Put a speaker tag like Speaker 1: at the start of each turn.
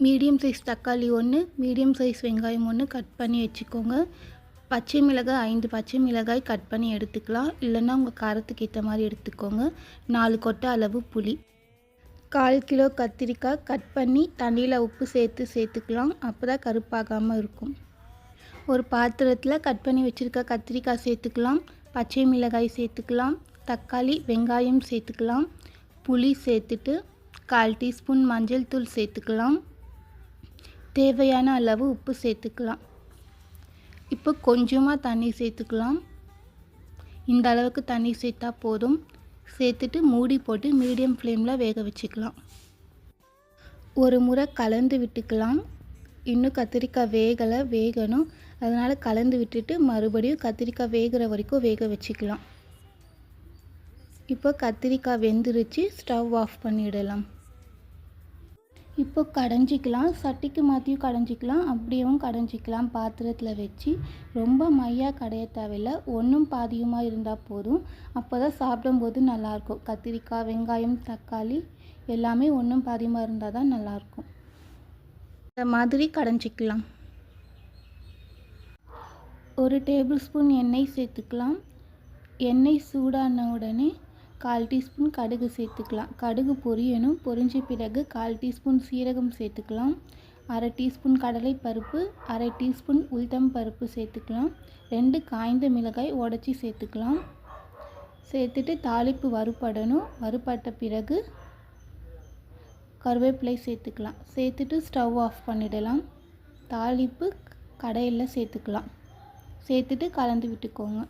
Speaker 1: Medium size தக்காளி 1, medium size வெங்காயம் 1 cut பண்ணி வச்சுக்கோங்க. பச்சை மிளகாய் 5 பச்சை மிளகாய் கட் பண்ணி எடுத்துக்கலாம். இல்லைன்னா உங்கள் காரத்துக்கு ஏற்ற மாதிரி எடுத்துக்கோங்க. 4 கொட்டை அளவு புளி, 1/4 கிலோ கத்திரிக்காய் கட் பண்ணி தண்ணியில் உப்பு சேர்த்துக்கலாம். அப்போ தான் கருப்பாகாமல் இருக்கும். ஒரு பாத்திரத்தில் கட் பண்ணி வச்சுருக்க கத்திரிக்காய் சேர்த்துக்கலாம். பச்சை மிளகாய் சேர்த்துக்கலாம். தக்காளி வெங்காயம் சேர்த்துக்கலாம். புளி சேர்த்துட்டு 1/4 டீஸ்பூன் மஞ்சள் தூள் சேர்த்துக்கலாம். தேவையான அளவு உப்பு சேர்த்துக்கலாம். இப்போ கொஞ்சமாக தண்ணி சேர்த்துக்கலாம். இந்த அளவுக்கு தண்ணி சேர்த்தா போதும். சேர்த்துட்டு மூடி போட்டு மீடியம் ஃப்ளேமில் வேக வச்சுக்கலாம். ஒரு முறை கலந்து விட்டுக்கலாம். இன்னும் கத்திரிக்காய் வேகணும். அதனால் கலந்து விட்டுட்டு மறுபடியும் கத்திரிக்காய் வேகிற வரைக்கும் வேக வச்சுக்கலாம். இப்போ கத்திரிக்காய் வெந்துருச்சு. ஸ்டவ் ஆஃப் பண்ணிடலாம். இப்போ கடைஞ்சிக்கலாம். சட்டிக்கு மாற்றியும் கடைஞ்சிக்கலாம், அப்படியும் கடைஞ்சிக்கலாம். பாத்திரத்தில் வச்சு ரொம்ப மையாக கடைய தேவையில்லை. ஒன்றும் பாதியுமாக இருந்தால் போதும். அப்போ தான் சாப்பிடும்போது நல்லாயிருக்கும். கத்திரிக்காய் வெங்காயம் தக்காளி எல்லாமே ஒன்றும் பாதியுமாக இருந்தால் தான் நல்லாயிருக்கும். இந்த மாதிரி கடைஞ்சிக்கலாம். 1 டேபிள் ஸ்பூன் எண்ணெய் சேர்த்துக்கலாம். எண்ணெய் சூடான உடனே 1/4 டீஸ்பூன் கடுகு சேர்த்துக்கலாம். கடுகு பொரியணும். பொரிஞ்ச பிறகு 1/4 டீஸ்பூன் சீரகம் சேர்த்துக்கலாம். 1/2 டீஸ்பூன் கடலை பருப்பு, 1/2 டீஸ்பூன் உளுத்தம் பருப்பு சேர்த்துக்கலாம். 2 காய்ந்த மிளகாய் உடச்சி சேர்த்துக்கலாம். சேர்த்துட்டு தாளிப்பு வறுபடணும். வறுபட்ட பிறகு கருவேப்பிலை சேர்த்துக்கலாம். சேர்த்துட்டு ஸ்டவ் ஆஃப் பண்ணிடலாம். தாளிப்பு கடையில் சேர்த்துக்கலாம். சேர்த்துட்டு கலந்து விட்டுக்கோங்க.